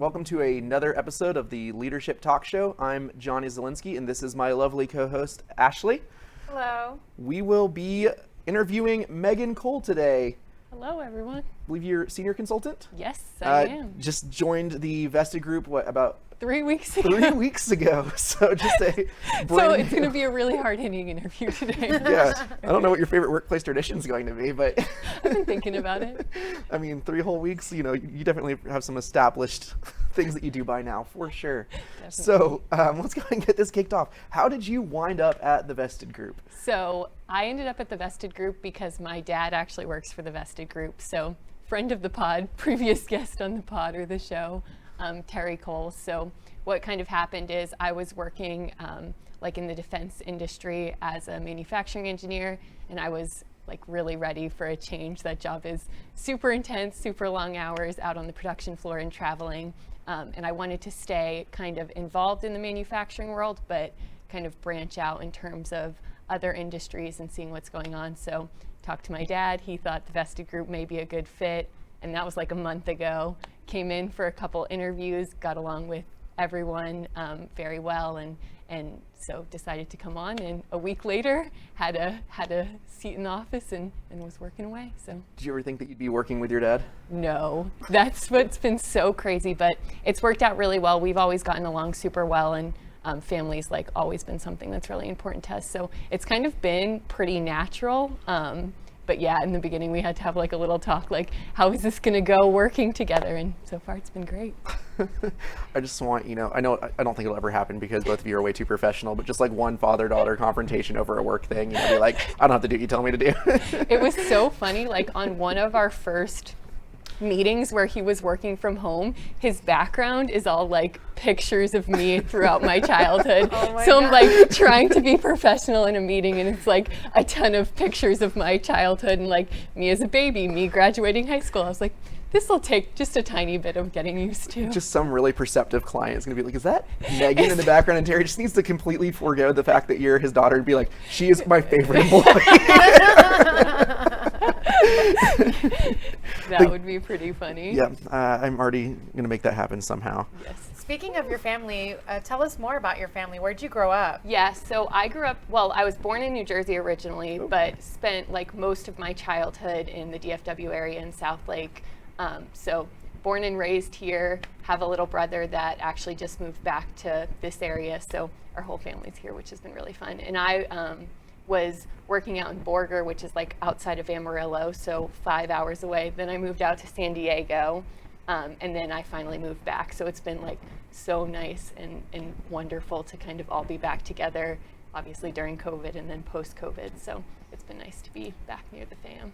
welcome to another episode of the Leadership Talk Show. I'm Johnny Zielinski, and this is my lovely co-host, Ashley. Hello. We will be interviewing Megan Cole today. Hello, everyone. I believe you're senior consultant? Yes, I am. Just joined the Vested Group, about 3 weeks ago. 3 weeks ago. So just a So it's going to be a really hard-hitting interview today. Yeah. I don't know what your favorite workplace tradition is going to be, but I've been thinking about it. I mean, 3 whole weeks, you definitely have some established things that you do by now, for sure. Definitely. So let's go and get this kicked off. How did you wind up at the Vested Group? So I ended up at the Vested Group because my dad actually works for the Vested Group. So friend of the pod, previous guest on the pod or the show, Terry Cole. So what kind of happened is I was working in the defense industry as a manufacturing engineer, and I was really ready for a change. That job is super intense, super long hours out on the production floor and traveling. And I wanted to stay kind of involved in the manufacturing world, but kind of branch out in terms of other industries and seeing what's going on. So talked to my dad. He thought the Vested Group may be a good fit. And that was a month ago. Came in for a couple interviews, got along with everyone very well, and so decided to come on, and a week later had a seat in the office and was working away. So did you ever think that you'd be working with your dad? No, that's what's been so crazy, but it's worked out really well. We've always gotten along super well, and family's always been something that's really important to us. So it's kind of been pretty natural. But yeah, in the beginning we had to have a little talk, how is this gonna go working together? And so far it's been great. I just want, I don't think it'll ever happen because both of you are way too professional, but just one father-daughter confrontation over a work thing, be I don't have to do what you tell me to do. It was so funny, on one of our first meetings where he was working from home, his background is all pictures of me throughout my childhood. So I'm trying to be professional in a meeting, and it's a ton of pictures of my childhood and me as a baby, me graduating high school. I was like, this will take just a tiny bit of getting used to. Just some really perceptive client is going to be is that Megan in the background? And Terry just needs to completely forego the fact that you're his daughter and be she is my favorite employee. That would be pretty funny. Yeah, I'm already going to make that happen somehow. Yes. Speaking of your family, tell us more about your family. Where'd you grow up? Yeah, so I grew up, I was born in New Jersey originally, but spent most of my childhood in the DFW area in South Lake. So born and raised here, have a little brother that actually just moved back to this area. So our whole family's here, which has been really fun. And I was working out in Borger, which is outside of Amarillo, so 5 hours away. Then I moved out to San Diego, and then I finally moved back. So it's been so nice and wonderful to kind of all be back together, obviously during COVID and then post-COVID. So it's been nice to be back near the fam.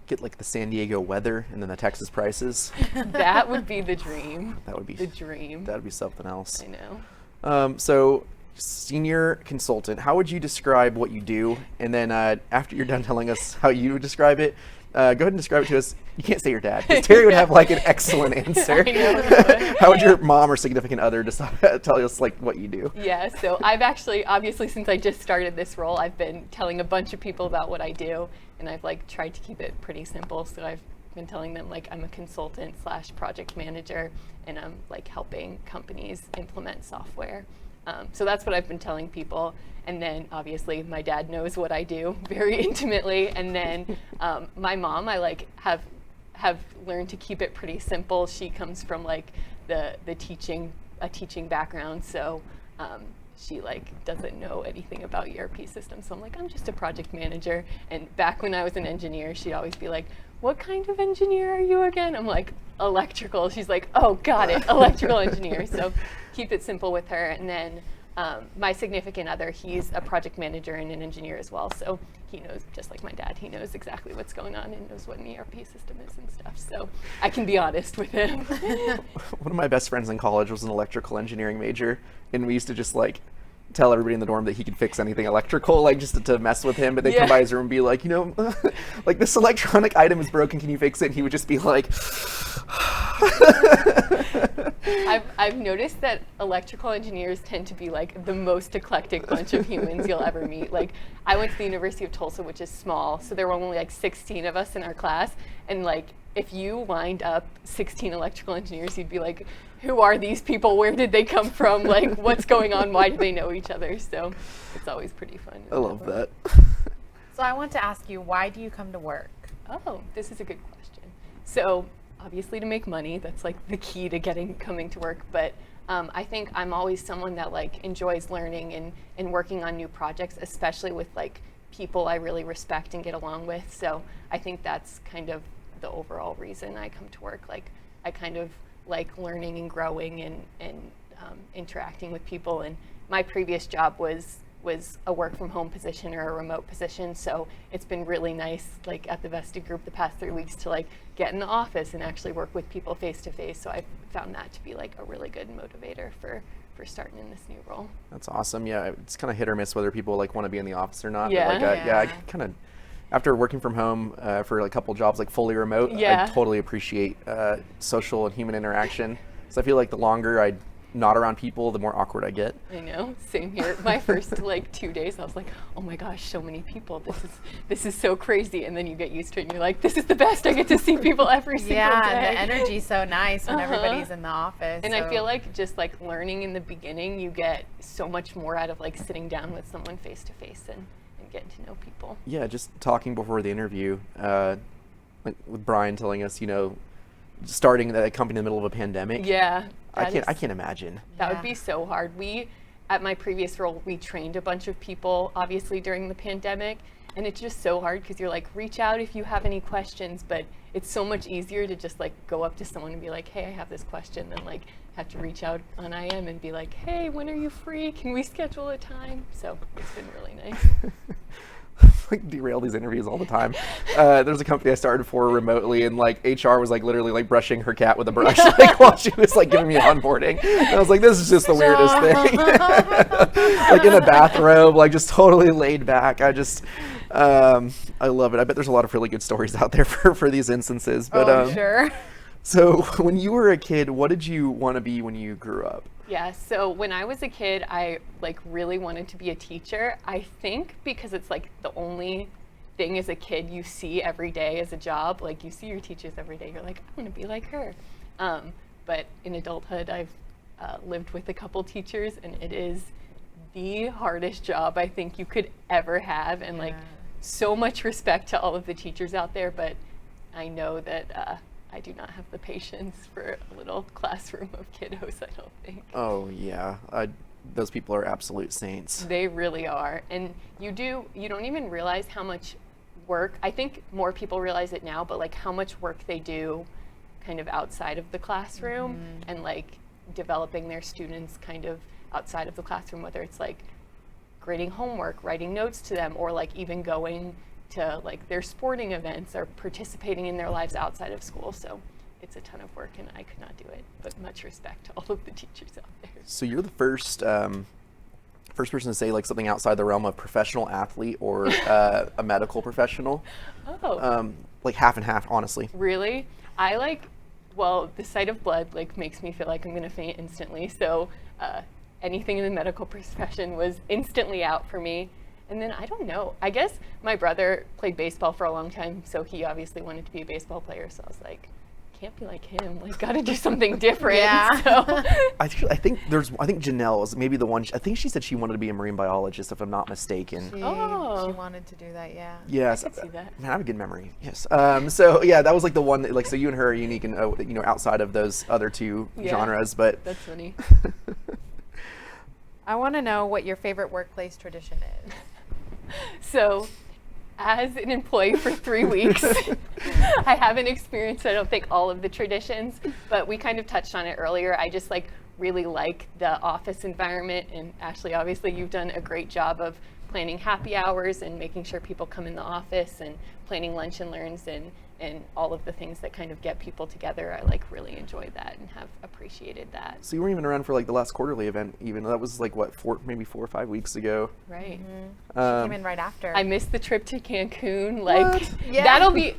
Get the San Diego weather and then the Texas prices. That would be the dream. That would be the dream. That would be something else. I know. So senior consultant, how would you describe what you do? And then after you're done telling us how you describe it, go ahead and describe it to us. You can't say your dad, because Terry would have an excellent answer. I know. How would your mom or significant other tell us what you do? Yeah, so I've actually, obviously since I just started this role, I've been telling a bunch of people about what I do, and I've tried to keep it pretty simple. So I've been telling them I'm a consultant / project manager, and I'm helping companies implement software. So that's what I've been telling people. And then obviously my dad knows what I do very intimately. And then my mom, I have learned to keep it pretty simple. She comes from the teaching background. So she doesn't know anything about ERP systems. So I'm just a project manager. And back when I was an engineer, she'd always be what kind of engineer are you again? I'm electrical. She's oh, got it, electrical engineer. So keep it simple with her. And then my significant other, he's a project manager and an engineer as well. So he knows, just like my dad, he knows exactly what's going on and knows what an ERP system is and stuff. So I can be honest with him. One of my best friends in college was an electrical engineering major, and we used to just tell everybody in the dorm that he could fix anything electrical, just to mess with him. But they'd come by his room and be this electronic item is broken, can you fix it? And he would just be I've noticed that electrical engineers tend to be the most eclectic bunch of humans you'll ever meet. I went to the University of Tulsa, which is small, so there were only 16 of us in our class, and if you lined up 16 electrical engineers, you'd be like, who are these people? Where did they come from? Like, what's going on? Why do they know each other? So it's always pretty fun. I love that. So I want to ask you, why do you come to work? Oh, this is a good question. So obviously to make money, that's like the key to coming to work. But I think I'm always someone that like enjoys learning and working on new projects, especially with like people I really respect and get along with. So I think that's kind of the overall reason I come to work. Like I kind of like learning and growing and interacting with people. And my previous job was a work from home position or a remote position. So it's been really nice, like at the Vested Group the past 3 weeks, to like get in the office and actually work with people face to face. So I found that to be like a really good motivator for starting in this new role. That's awesome. Yeah, it's kind of hit or miss whether people like want to be in the office or not. Yeah. But, like, I kind of, after working from home for like, a couple jobs like fully remote, Yeah. I totally appreciate social and human interaction. So I feel like the longer I not around people, the more awkward I get. I know, same here. My first like 2 days, I was like, oh my gosh, so many people. This is so crazy. And then you get used to it and you're like, this is the best. I get to see people every single day. Yeah, the energy's so nice when everybody's in the office. And I feel like just like learning in the beginning, you get so much more out of like sitting down with someone face to face and getting to know people. Yeah, just talking before the interview, like with Brian telling us, starting that company in the middle of a pandemic. Yeah. I can't imagine. That would be so hard. At my previous role, we trained a bunch of people, obviously during the pandemic, and it's just so hard because you're like, reach out if you have any questions, but it's so much easier to just like go up to someone and be like, hey, I have this question, than like have to reach out on IM and be like, hey, when are you free? Can we schedule a time? So it's been really nice. Like derail these interviews all the time. There's a company I started for remotely, and like HR was like literally like brushing her cat with a brush like while she was like giving me onboarding. And I was like, this is just the weirdest thing. Like in a bathrobe, like just totally laid back. I love it. I bet there's a lot of really good stories out there for these instances. But sure. So when you were a kid, what did you want to be when you grew up? Yeah, so when I was a kid, I like really wanted to be a teacher. I think because it's like the only thing as a kid you see every day as a job. Like you see your teachers every day, you're like, I want to be like her. But in adulthood, I've lived with a couple teachers, and it is the hardest job I think you could ever have. And like so much respect to all of the teachers out there, but I know that I do not have the patience for a little classroom of kiddos, I don't think. Oh yeah, those people are absolute saints. They really are. And you don't even realize how much work, I think more people realize it now, but like how much work they do kind of outside of the classroom and like developing their students kind of outside of the classroom, whether it's like grading homework, writing notes to them, or like even going to like their sporting events or participating in their lives outside of school. So it's a ton of work and I could not do it, but much respect to all of the teachers out there. So you're the first person to say like something outside the realm of professional athlete or a medical professional. Oh. Like half and half, honestly. Really? The sight of blood like makes me feel like I'm gonna faint instantly. So anything in the medical profession was instantly out for me. And then I don't know, I guess my brother played baseball for a long time, so he obviously wanted to be a baseball player. So I was like, can't be like him, like gotta do something different. Yeah. So. I think Janelle was maybe the one, I think she said she wanted to be a marine biologist, if I'm not mistaken. She Oh. wanted to do that, yeah. Yes. I could see that. Man, I have a good memory. Yes. So yeah, that was like the one that, like, so you and her are unique and outside of those other two genres, but That's funny. I want to know what your favorite workplace tradition is. So, as an employee for 3 weeks, I haven't experienced, I don't think, all of the traditions, but we kind of touched on it earlier. I just really like the office environment, and Ashley, obviously you've done a great job of planning happy hours and making sure people come in the office and planning lunch and learns and all of the things that kind of get people together. I really enjoy that and have appreciated that. So you weren't even around for the last quarterly event, even. That was maybe 4 or 5 weeks ago. Right. She came in right after. I missed the trip to Cancun. Yeah. That'll be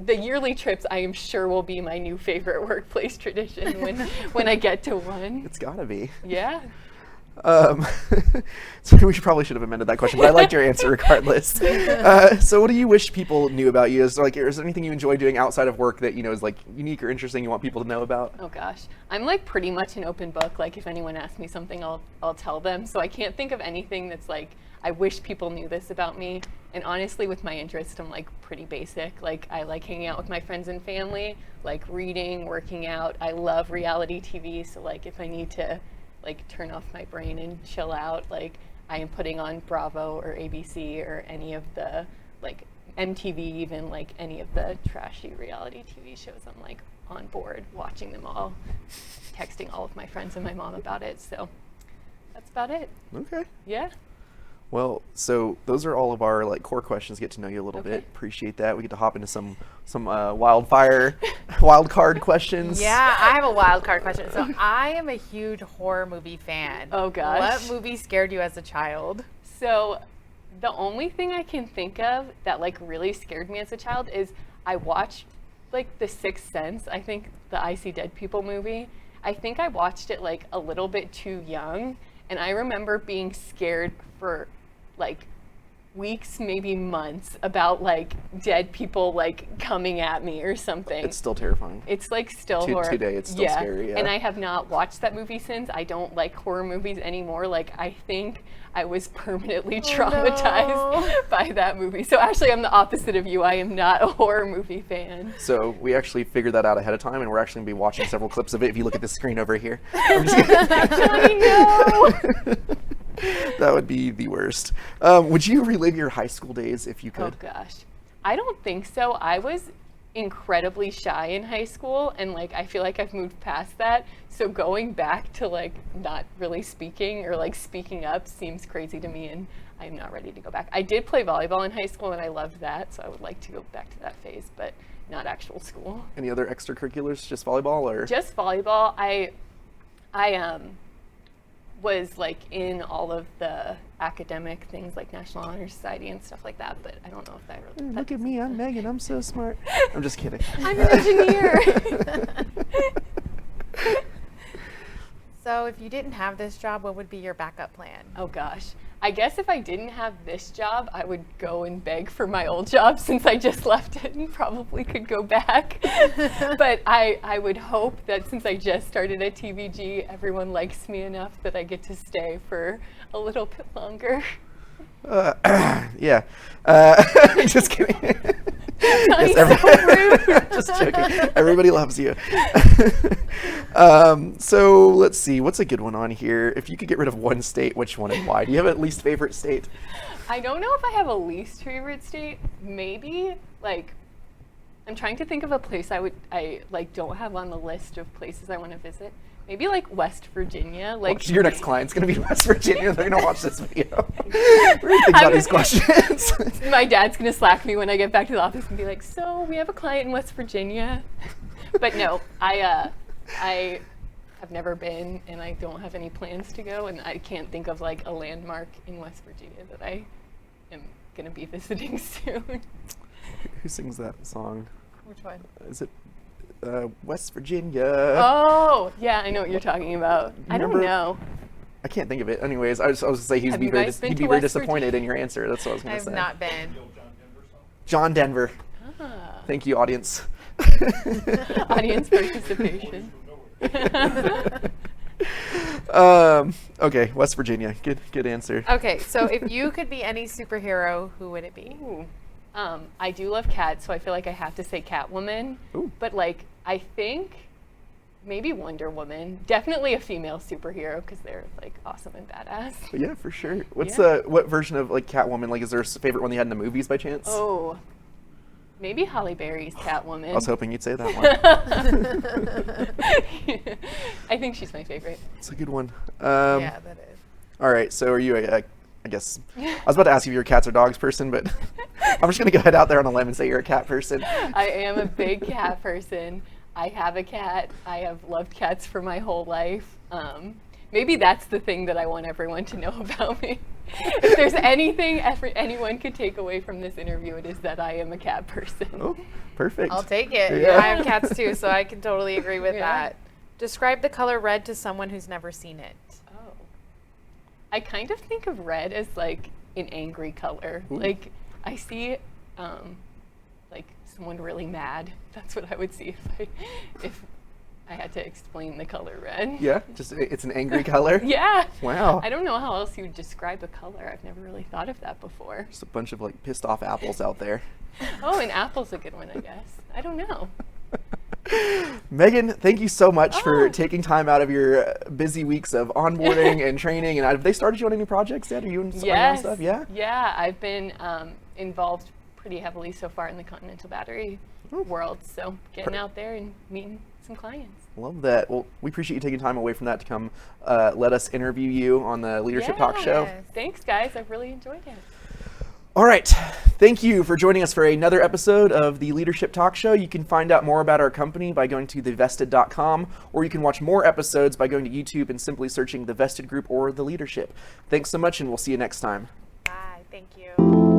the yearly trips. I am sure will be my new favorite workplace tradition when I get to one. It's gotta be. Yeah. So we probably should have amended that question, but I liked your answer regardless. So what do you wish people knew about you? Is there anything you enjoy doing outside of work that, is like unique or interesting you want people to know about? Oh gosh, I'm like pretty much an open book. Like if anyone asks me something, I'll tell them. So I can't think of anything that's like, I wish people knew this about me. And honestly, with my interest, I'm like pretty basic. Like I like hanging out with my friends and family, like reading, working out. I love reality TV. So like if I need to like turn off my brain and chill out, like I am putting on Bravo or ABC or any of the like MTV, even like any of the trashy reality TV shows. I'm like on board watching them all, texting all of my friends and my mom about it. So that's about it. Okay. Yeah. Well, so those are all of our like core questions. Get to know you a little Okay. bit. Appreciate that. We get to hop into some wild card questions. Yeah, I have a wild card question. So I am a huge horror movie fan. Oh gosh. What movie scared you as a child? So the only thing I can think of that like really scared me as a child is I watched like The Sixth Sense. I think the I See Dead People movie. I think I watched it like a little bit too young, and I remember being scared for like weeks, maybe months, about like dead people like coming at me or something. It's still terrifying. It's like still horror. Today, it's still scary. Yeah. And I have not watched that movie since. I don't like horror movies anymore. Like I think I was permanently traumatized by that movie. So actually, I'm the opposite of you. I am not a horror movie fan. So we actually figured that out ahead of time, and we're actually going to be watching several clips of it. If you look at the screen over here, I'm just Johnny, no. that would be the worst. Would you relive your high school days if you could? Oh gosh, I don't think so. I was incredibly shy in high school, and like I feel like I've moved past that. So going back to like not really speaking or like speaking up seems crazy to me, and I'm not ready to go back. I did play volleyball in high school, and I loved that, so I would like to go back to that phase, but not actual school. Any other extracurriculars? Just volleyball, or Just volleyball. I was like in all of the academic things like National Honor Society and stuff like that, but I don't know if that really. Look at me, I'm Megan, I'm so smart. I'm just kidding. I'm an engineer. So if you didn't have this job, what would be your backup plan? Oh gosh. I guess if I didn't have this job, I would go and beg for my old job since I just left it and probably could go back. But I would hope that since I just started at TVG, everyone likes me enough that I get to stay for a little bit longer. Yeah. Just kidding. Johnny's Yes, so rude. Just joking. Everybody loves you. So let's see. What's a good one on here? If you could get rid of one state, which one and why? Do you have a least favorite state? I don't know if I have a least favorite state. Maybe like I'm trying to think of a place I like don't have on the list of places I want to visit. Maybe like West Virginia. Like Your next client's going to be West Virginia. They're going to watch this video. What do you think about these questions? My dad's gonna slack me when I get back to the office and be like, "So we have a client in West Virginia," but no, I have never been, and I don't have any plans to go, and I can't think of like a landmark in West Virginia that I am gonna be visiting soon. Who sings that song? Which one? Is it West Virginia? Oh, yeah, I know what you're talking about. I don't Remember- know. I can't think of it. Anyways, I was going to say he'd Have be you very, guys been he'd to be very West disappointed Virginia? in your answer. That's what I was I going to have say. not been. John Denver. Ah, Thank you, audience. audience participation. Okay, West Virginia. Good answer. Okay, so if you could be any superhero, who would it be? Ooh. I do love cats, so I feel like I have to say Catwoman. Ooh. But like, I think maybe Wonder Woman. Definitely a female superhero because they're like awesome and badass. But yeah, for sure. What's Yeah. what version of like Catwoman? Like, is there a favorite one you had in the movies by chance? Oh, maybe Halle Berry's Catwoman. I was hoping you'd say that one. I think she's my favorite. It's a good one. Yeah, that is. All right. So, are you I guess I was about to ask you if you're a cats or dogs person, but I'm just gonna go ahead out there on a limb and say you're a cat person. I am a big cat person. I have a cat. I have loved cats for my whole life. Maybe that's the thing that I want everyone to know about me. If there's anything anyone could take away from this interview, it is that I am a cat person. Oh, perfect. I'll take it. Yeah. I have cats too, so I can totally agree with Yeah. that. Describe the color red to someone who's never seen it. Oh. I kind of think of red as like an angry color. Ooh. Like I see like someone really mad. That's what I would see if I had to explain the color red. Yeah, just it's an angry color. Yeah. Wow. I don't know how else you would describe a color. I've never really thought of that before. Just a bunch of like pissed off apples out there. Oh, an apple's a good one, I guess. I don't know. Megan, thank you so much for Oh. taking time out of your busy weeks of onboarding and training. And have they started you on any projects yet? Are you in some Yes. stuff? Yeah. Yeah, I've been involved pretty heavily so far in the Continental Battery world. So getting out there and meeting some clients. Love that. Well, we appreciate you taking time away from that to come let us interview you on the Leadership Talk Show. Yes. Thanks, guys. I've really enjoyed it. All right. Thank you for joining us for another episode of the Leadership Talk Show. You can find out more about our company by going to thevested.com, or you can watch more episodes by going to YouTube and simply searching The Vested Group or The Leadership. Thanks so much, and we'll see you next time. Bye. Thank you.